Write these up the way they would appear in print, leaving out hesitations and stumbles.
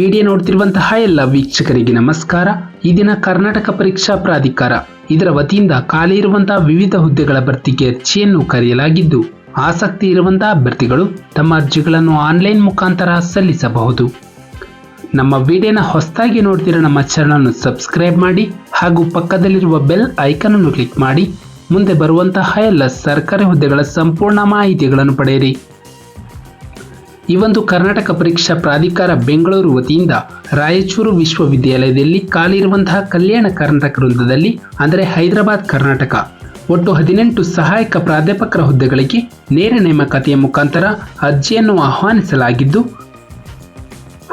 Video ನೋಡ್ತಿರುವಂತಹ ಎಲ್ಲ ವೀಕ್ಷಕರಿಗೆ ನಮಸ್ಕಾರ. ಈ ದಿನ ಕರ್ನಾಟಕ ಪರೀಕ್ಷಾ ಪ್ರಾಧಿಕಾರ ಇದರ ವತಿಯಿಂದ ಖಾಲಿ ಇರುವಂತಹ ವಿವಿಧ ಹುದ್ದೆಗಳ ಭರ್ತಿಗೆ ಅರ್ಜಿಯನ್ನು ಕರೆಯಲಾಗಿದ್ದು, ಆಸಕ್ತಿ ಇರುವಂತಹ ಅಭ್ಯರ್ಥಿಗಳು ತಮ್ಮ ಅರ್ಜಿಗಳನ್ನು ಆನ್ಲೈನ್ ಮುಖಾಂತರ ಸಲ್ಲಿಸಬಹುದು. ನಮ್ಮ ವಿಡಿಯೋನ ಹೊಸದಾಗಿ ನೋಡ್ತಿರೋ ನಮ್ಮ ಚಾನಲ್ ಸಬ್ಸ್ಕ್ರೈಬ್ ಮಾಡಿ ಹಾಗೂ ಪಕ್ಕದಲ್ಲಿರುವ ಬೆಲ್ ಐಕಾನ್ ಅನ್ನು ಕ್ಲಿಕ್ ಮಾಡಿ ಮುಂದೆ ಬರುವಂತಹ ಎಲ್ಲ ಸರ್ಕಾರಿ ಹುದ್ದೆಗಳ ಸಂಪೂರ್ಣ ಮಾಹಿತಿಗಳನ್ನು ಪಡೆಯಿರಿ. ಈ ಒಂದು ಕರ್ನಾಟಕ ಪರೀಕ್ಷಾ ಪ್ರಾಧಿಕಾರ ಬೆಂಗಳೂರು ವತಿಯಿಂದ ರಾಯಚೂರು ವಿಶ್ವವಿದ್ಯಾಲಯದಲ್ಲಿ ಖಾಲಿ ಇರುವಂತಹ ಕಲ್ಯಾಣ ಕರ್ನಾಟಕ ವೃಂದದಲ್ಲಿ ಅಂದರೆ ಹೈದರಾಬಾದ್ ಕರ್ನಾಟಕ ಒಟ್ಟು 18 ಸಹಾಯಕ ಪ್ರಾಧ್ಯಾಪಕರ ಹುದ್ದೆಗಳಿಗೆ ನೇರ ನೇಮಕಾತಿಯ ಮುಖಾಂತರ ಅರ್ಜಿಯನ್ನು ಆಹ್ವಾನಿಸಲಾಗಿದ್ದು,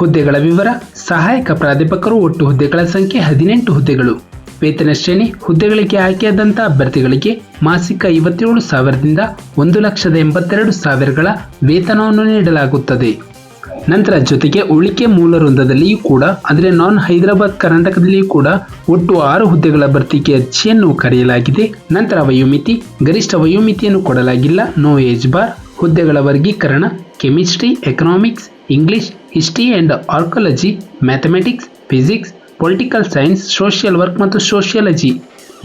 ಹುದ್ದೆಗಳ ವಿವರ: ಸಹಾಯಕ ಪ್ರಾಧ್ಯಾಪಕರು ಒಟ್ಟು ಹುದ್ದೆಗಳ ಸಂಖ್ಯೆ 18 ಹುದ್ದೆಗಳು. ವೇತನ ಶ್ರೇಣಿ: ಹುದ್ದೆಗಳಿಗೆ ಆಯ್ಕೆಯಾದಂಥ ಅಭ್ಯರ್ಥಿಗಳಿಗೆ ಮಾಸಿಕ 57,000ದಿಂದ 1,82,000ಗಳ ವೇತನವನ್ನು ನೀಡಲಾಗುತ್ತದೆ. ನಂತರ ಜೊತೆಗೆ ಉಳಿಕೆ ಮೂಲ ವೃಂದದಲ್ಲಿಯೂ ಕೂಡ ಅಂದರೆ ನಾನ್ ಹೈದರಾಬಾದ್ ಕರ್ನಾಟಕದಲ್ಲಿಯೂ ಕೂಡ ಒಟ್ಟು 6 ಹುದ್ದೆಗಳ ಭರ್ತಿಗೆ ಅರ್ಜಿಯನ್ನು ಕರೆಯಲಾಗಿದೆ. ನಂತರ ವಯೋಮಿತಿ: ಗರಿಷ್ಠ ವಯೋಮಿತಿಯನ್ನು ಕೊಡಲಾಗಿಲ್ಲ, ನೋ ಏಜ್ ಬಾರ್. ಹುದ್ದೆಗಳ ವರ್ಗೀಕರಣ: chemistry, economics, English, history and archaeology, mathematics, physics, political science, social work ಮತ್ತು ಸೋಷಿಯಾಲಜಿ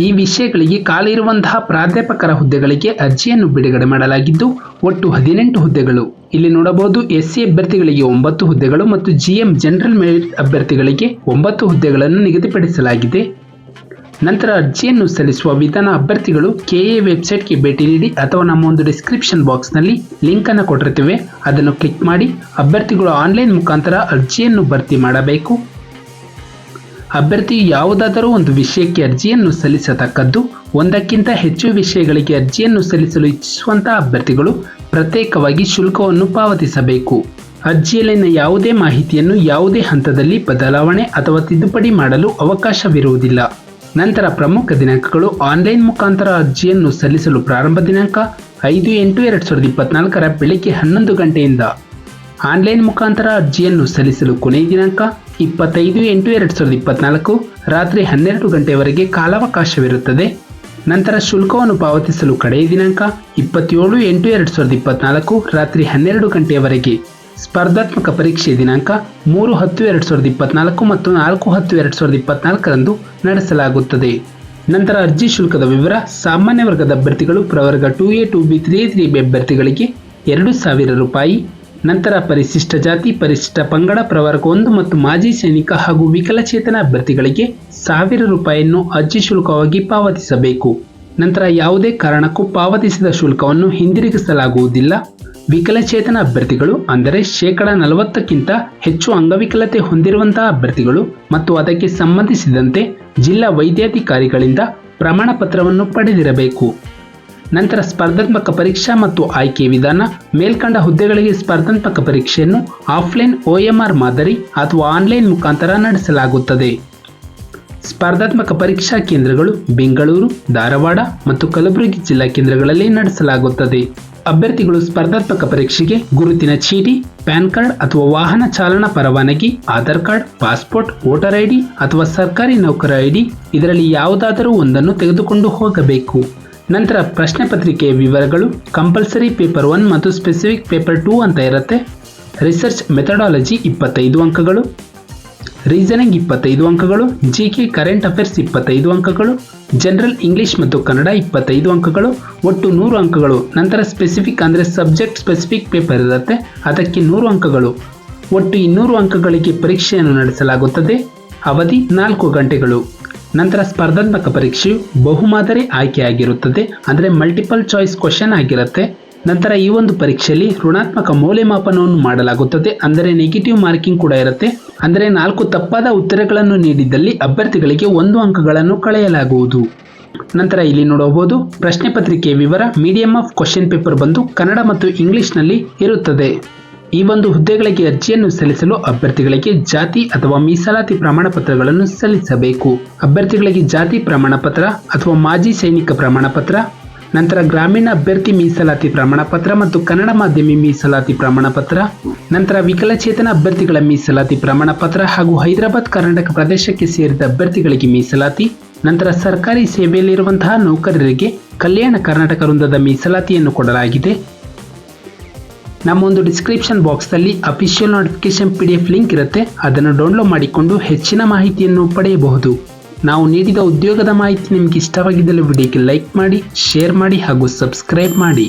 ಈ ವಿಷಯಗಳಿಗೆ ಖಾಲಿ ಇರುವಂತಹ ಪ್ರಾಧ್ಯಾಪಕರ ಹುದ್ದೆಗಳಿಗೆ ಅರ್ಜಿಯನ್ನು ಬಿಡುಗಡೆ ಮಾಡಲಾಗಿದ್ದು, ಒಟ್ಟು 18 ಹುದ್ದೆಗಳು. ಇಲ್ಲಿ ನೋಡಬಹುದು, SC ಅಭ್ಯರ್ಥಿಗಳಿಗೆ 9 ಹುದ್ದೆಗಳು ಮತ್ತು GM ಜನರಲ್ ಮೆರಿಟ್ ಅಭ್ಯರ್ಥಿಗಳಿಗೆ 9 ಹುದ್ದೆಗಳನ್ನು ನಿಗದಿಪಡಿಸಲಾಗಿದೆ. ನಂತರ ಅರ್ಜಿಯನ್ನು ಸಲ್ಲಿಸುವ ವಿಧಾನ: ಅಭ್ಯರ್ಥಿಗಳು KA ವೆಬ್ಸೈಟ್ಗೆ ಭೇಟಿ ನೀಡಿ ಅಥವಾ ನಮ್ಮ ಒಂದು ಡಿಸ್ಕ್ರಿಪ್ಷನ್ ಬಾಕ್ಸ್ನಲ್ಲಿ ಲಿಂಕ್ ಅನ್ನು ಕೊಟ್ಟಿರ್ತೇವೆ, ಅದನ್ನು ಕ್ಲಿಕ್ ಮಾಡಿ ಅಭ್ಯರ್ಥಿಗಳು ಆನ್ಲೈನ್ ಮುಖಾಂತರ ಅರ್ಜಿಯನ್ನು ಭರ್ತಿ ಮಾಡಬೇಕು. ಅಭ್ಯರ್ಥಿಯು ಯಾವುದಾದರೂ ಒಂದು ವಿಷಯಕ್ಕೆ ಅರ್ಜಿಯನ್ನು ಸಲ್ಲಿಸತಕ್ಕದ್ದು. ಒಂದಕ್ಕಿಂತ ಹೆಚ್ಚು ವಿಷಯಗಳಿಗೆ ಅರ್ಜಿಯನ್ನು ಸಲ್ಲಿಸಲು ಇಚ್ಛಿಸುವಂತಹ ಅಭ್ಯರ್ಥಿಗಳು ಪ್ರತ್ಯೇಕವಾಗಿ ಶುಲ್ಕವನ್ನು ಪಾವತಿಸಬೇಕು. ಅರ್ಜಿಯಲ್ಲಿನ ಯಾವುದೇ ಮಾಹಿತಿಯನ್ನು ಯಾವುದೇ ಹಂತದಲ್ಲಿ ಬದಲಾವಣೆ ಅಥವಾ ತಿದ್ದುಪಡಿ ಮಾಡಲು ಅವಕಾಶವಿರುವುದಿಲ್ಲ. ನಂತರ ಪ್ರಮುಖ ದಿನಾಂಕಗಳು: ಆನ್ಲೈನ್ ಮುಖಾಂತರ ಅರ್ಜಿಯನ್ನು ಸಲ್ಲಿಸಲು ಪ್ರಾರಂಭ ದಿನಾಂಕ 5/8/2024 ಬೆಳಗ್ಗೆ 11 ಗಂಟೆಯಿಂದ. ಆನ್ಲೈನ್ ಮುಖಾಂತರ ಅರ್ಜಿಯನ್ನು ಸಲ್ಲಿಸಲು ಕೊನೆಯ ದಿನಾಂಕ 25/8/2024 ರಾತ್ರಿ 12 ಗಂಟೆಯವರೆಗೆ ಕಾಲಾವಕಾಶವಿರುತ್ತದೆ. ನಂತರ ಶುಲ್ಕವನ್ನು ಪಾವತಿಸಲು ಕಡೆಯ ದಿನಾಂಕ 27/8/2024 ರಾತ್ರಿ 12 ಗಂಟೆಯವರೆಗೆ. ಸ್ಪರ್ಧಾತ್ಮಕ ಪರೀಕ್ಷೆ ದಿನಾಂಕ 3/10/2024 ಮತ್ತು 4/10/2024 ನಡೆಸಲಾಗುತ್ತದೆ. ನಂತರ ಅರ್ಜಿ ಶುಲ್ಕದ ವಿವರ: ಸಾಮಾನ್ಯ ವರ್ಗದ ಅಭ್ಯರ್ಥಿಗಳು ಪ್ರವರ್ಗ 2A 2B 3A 3B ಅಭ್ಯರ್ಥಿಗಳಿಗೆ 2,000 ರೂಪಾಯಿ. ನಂತರ ಪರಿಶಿಷ್ಟ ಜಾತಿ, ಪರಿಶಿಷ್ಟ ಪಂಗಡ, ಪ್ರವರ್ಗ 1 ಮತ್ತು ಮಾಜಿ ಸೈನಿಕ ಹಾಗೂ ವಿಕಲಚೇತನ ಅಭ್ಯರ್ಥಿಗಳಿಗೆ 1,000 ರೂಪಾಯಿಯನ್ನು ಅರ್ಜಿ ಶುಲ್ಕವಾಗಿ ಪಾವತಿಸಬೇಕು. ನಂತರ ಯಾವುದೇ ಕಾರಣಕ್ಕೂ ಪಾವತಿಸಿದ ಶುಲ್ಕವನ್ನು ಹಿಂದಿರುಗಿಸಲಾಗುವುದಿಲ್ಲ. ವಿಕಲಚೇತನ ಅಭ್ಯರ್ಥಿಗಳು ಅಂದರೆ 40%ಕ್ಕಿಂತ ಹೆಚ್ಚು ಅಂಗವಿಕಲತೆ ಹೊಂದಿರುವಂತಹ ಅಭ್ಯರ್ಥಿಗಳು ಮತ್ತು ಅದಕ್ಕೆ ಸಂಬಂಧಿಸಿದಂತೆ ಜಿಲ್ಲಾ ವೈದ್ಯಾಧಿಕಾರಿಗಳಿಂದ ಪ್ರಮಾಣ ಪತ್ರವನ್ನು ಪಡೆದಿರಬೇಕು. ನಂತರ ಸ್ಪರ್ಧಾತ್ಮಕ ಪರೀಕ್ಷಾ ಮತ್ತು ಆಯ್ಕೆ ವಿಧಾನ: ಮೇಲ್ಕಂಡ ಹುದ್ದೆಗಳಿಗೆ ಸ್ಪರ್ಧಾತ್ಮಕ ಪರೀಕ್ಷೆಯನ್ನು ಆಫ್ಲೈನ್ OMR ಮಾದರಿ ಅಥವಾ ಆನ್ಲೈನ್ ಮುಖಾಂತರ ನಡೆಸಲಾಗುತ್ತದೆ. ಸ್ಪರ್ಧಾತ್ಮಕ ಪರೀಕ್ಷಾ ಕೇಂದ್ರಗಳು ಬೆಂಗಳೂರು, ಧಾರವಾಡ ಮತ್ತು ಕಲಬುರಗಿ ಜಿಲ್ಲಾ ಕೇಂದ್ರಗಳಲ್ಲಿ ನಡೆಸಲಾಗುತ್ತದೆ. ಅಭ್ಯರ್ಥಿಗಳು ಸ್ಪರ್ಧಾತ್ಮಕ ಪರೀಕ್ಷೆಗೆ ಗುರುತಿನ ಚೀಟಿ, ಪ್ಯಾನ್ ಕಾರ್ಡ್ ಅಥವಾ ವಾಹನ ಚಾಲನಾ ಪರವಾನಗಿ, Aadhaar card, passport, voter ID ಅಥವಾ ಸರ್ಕಾರಿ ನೌಕರ ID ಇದರಲ್ಲಿ ಯಾವುದಾದರೂ ಒಂದನ್ನು ತೆಗೆದುಕೊಂಡು ಹೋಗಬೇಕು. ನಂತರ ಪ್ರಶ್ನೆ ಪತ್ರಿಕೆಯ ವಿವರಗಳು: ಕಂಪಲ್ಸರಿ ಪೇಪರ್ 1 ಮತ್ತು ಸ್ಪೆಸಿಫಿಕ್ ಪೇಪರ್ 2 ಅಂತ ಇರುತ್ತೆ. ರಿಸರ್ಚ್ ಮೆಥಡಾಲಜಿ 25 ಅಂಕಗಳು, ರೀಸನಿಂಗ್ 25 ಅಂಕಗಳು, GK ಕರೆಂಟ್ ಅಫೇರ್ಸ್ 25 ಅಂಕಗಳು, ಜನರಲ್ ಇಂಗ್ಲಿಷ್ ಮತ್ತು ಕನ್ನಡ 25 ಅಂಕಗಳು, ಒಟ್ಟು 100 ಅಂಕಗಳು. ನಂತರ ಸ್ಪೆಸಿಫಿಕ್ ಅಂದರೆ ಸಬ್ಜೆಕ್ಟ್ ಸ್ಪೆಸಿಫಿಕ್ ಪೇಪರ್ ಇರುತ್ತೆ, ಅದಕ್ಕೆ 100 ಅಂಕಗಳು. ಒಟ್ಟು 200 ಅಂಕಗಳಿಗೆ ಪರೀಕ್ಷೆಯನ್ನು ನಡೆಸಲಾಗುತ್ತದೆ. ಅವಧಿ 4 ಗಂಟೆಗಳು. ನಂತರ ಸ್ಪರ್ಧಾತ್ಮಕ ಪರೀಕ್ಷೆಯು ಬಹುಮಾದರಿ ಆಯ್ಕೆಯಾಗಿರುತ್ತದೆ, ಅಂದರೆ ಮಲ್ಟಿಪಲ್ ಚಾಯ್ಸ್ ಕ್ವಶನ್ ಆಗಿರುತ್ತೆ. ನಂತರ ಈ ಒಂದು ಪರೀಕ್ಷೆಯಲ್ಲಿ ಋಣಾತ್ಮಕ ಮೌಲ್ಯಮಾಪನವನ್ನು ಮಾಡಲಾಗುತ್ತದೆ, ಅಂದರೆ ನೆಗೆಟಿವ್ ಮಾರ್ಕಿಂಗ್ ಕೂಡ ಇರುತ್ತೆ. ಅಂದರೆ 4 ತಪ್ಪಾದ ಉತ್ತರಗಳನ್ನು ನೀಡಿದ್ದಲ್ಲಿ ಅಭ್ಯರ್ಥಿಗಳಿಗೆ 1 ಅಂಕಗಳನ್ನು ಕಳೆಯಲಾಗುವುದು. ನಂತರ ಇಲ್ಲಿ ನೋಡಬಹುದು, ಪ್ರಶ್ನೆ ಪತ್ರಿಕೆಯ ವಿವರ: ಮೀಡಿಯಂ ಆಫ್ ಕ್ವಶನ್ ಪೇಪರ್ ಬಂದು ಕನ್ನಡ ಮತ್ತು ಇಂಗ್ಲಿಷ್ನಲ್ಲಿ ಇರುತ್ತದೆ. ಈ ಒಂದು ಹುದ್ದೆಗಳಿಗೆ ಅರ್ಜಿಯನ್ನು ಸಲ್ಲಿಸಲು ಅಭ್ಯರ್ಥಿಗಳಿಗೆ ಜಾತಿ ಅಥವಾ ಮೀಸಲಾತಿ ಪ್ರಮಾಣ ಪತ್ರಗಳನ್ನು ಸಲ್ಲಿಸಬೇಕು. ಅಭ್ಯರ್ಥಿಗಳಿಗೆ ಜಾತಿ ಪ್ರಮಾಣ ಪತ್ರ ಅಥವಾ ಮಾಜಿ ಸೈನಿಕ ಪ್ರಮಾಣ ಪತ್ರ, ನಂತರ ಗ್ರಾಮೀಣ ಅಭ್ಯರ್ಥಿ ಮೀಸಲಾತಿ ಪ್ರಮಾಣ ಪತ್ರ ಮತ್ತು ಕನ್ನಡ ಮಾಧ್ಯಮ ಮೀಸಲಾತಿ ಪ್ರಮಾಣ ಪತ್ರ, ನಂತರ ವಿಕಲಚೇತನ ಅಭ್ಯರ್ಥಿಗಳ ಮೀಸಲಾತಿ ಪ್ರಮಾಣ ಪತ್ರ ಹಾಗೂ ಹೈದರಾಬಾದ್ ಕರ್ನಾಟಕ ಪ್ರದೇಶಕ್ಕೆ ಸೇರಿದ ಅಭ್ಯರ್ಥಿಗಳಿಗೆ ಮೀಸಲಾತಿ, ನಂತರ ಸರ್ಕಾರಿ ಸೇವೆಯಲ್ಲಿರುವಂತಹ ನೌಕರರಿಗೆ ಕಲ್ಯಾಣ ಕರ್ನಾಟಕ ವೃಂದದ ಮೀಸಲಾತಿಯನ್ನು ಕೊಡಲಾಗಿದೆ. ನಮ್ಮ ಒಂದು ಡಿಸ್ಕ್ರಿಪ್ಷನ್ ಬಾಕ್ಸಲ್ಲಿ ಅಫಿಷಿಯಲ್ ನೋಟಿಫಿಕೇಶನ್ PDF ಲಿಂಕ್ ಇರುತ್ತೆ, ಅದನ್ನು ಡೌನ್ಲೋಡ್ ಮಾಡಿಕೊಂಡು ಹೆಚ್ಚಿನ ಮಾಹಿತಿಯನ್ನು ಪಡೆಯಬಹುದು. ನಾವು ನೀಡಿದ ಉದ್ಯೋಗದ ಮಾಹಿತಿ ನಿಮಗೆ ಇಷ್ಟವಾಗಿದ್ದಲ್ಲಿ ವಿಡಿಯೋಗೆ ಲೈಕ್ ಮಾಡಿ, ಶೇರ್ ಮಾಡಿ ಹಾಗೂ ಸಬ್ಸ್ಕ್ರೈಬ್ ಮಾಡಿ.